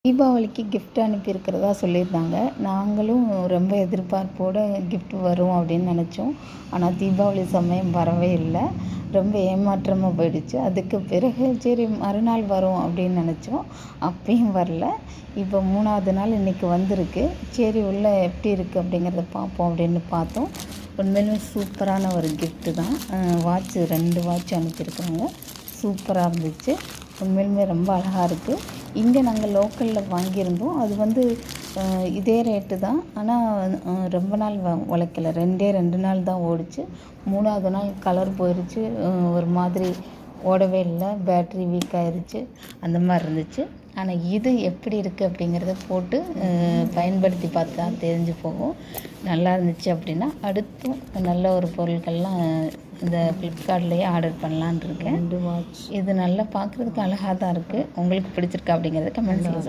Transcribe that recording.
தீபாவளிக்கு கிஃப்ட் அனுப்பியிருக்கிறதா சொல்லியிருந்தாங்க. நாங்களும் ரொம்ப எதிர்பார்ப்போடு கிஃப்ட் வரும் அப்படின்னு நினச்சோம். ஆனால் தீபாவளி சமயம் வரவே இல்லை. ரொம்ப ஏமாற்றமாக போயிடுச்சு. அதுக்கு பிறகு சரி மறுநாள் வரும் அப்படின்னு நினச்சோம். அப்பயும் வரல. இப்போ 3வது நாள் இன்றைக்கி வந்திருக்கு. சரி உள்ளே எப்படி இருக்குது அப்படிங்கிறத பார்ப்போம் அப்படின்னு பார்த்தோம். உண்மையிலுமே சூப்பரான ஒரு கிஃப்ட்டு தான். வாட்ச் 2 வாட்ச் அனுப்பியிருக்காங்க. சூப்பராக இருந்துச்சு. உண்மையிலுமே ரொம்ப அழகாக இருக்குது. இங்கே நாங்கள் லோக்கலில் வாங்கியிருந்தோம். அது இதே ரேட்டு தான். ஆனால் ரொம்ப நாள் உழைக்கல. 2 நாள் தான் ஓடிச்சு. 3வது நாள் கலர் போயிடுச்சு. ஒரு மாதிரி ஓடவே இல்லை. பேட்ரி வீக் ஆயிடுச்சு. அந்த மாதிரி இருந்துச்சு. ஆனால் இது எப்படி இருக்குது அப்படிங்கிறத போட்டு பயன்படுத்தி பார்த்தா தெரிஞ்சு போகும். நல்லா இருந்துச்சு அப்படின்னா அடுத்தும் நல்ல ஒரு பொருட்கள்லாம் இந்த ஃப்ளிப்கார்ட்லேயே ஆர்டர் பண்ணலான் இருக்கேன். இது நல்லா பார்க்குறதுக்கு அழகாக தான் இருக்குது. உங்களுக்கு பிடிச்சிருக்கா அப்படிங்கிறத கமெண்ட் செய்ய சொல்லுங்கள்.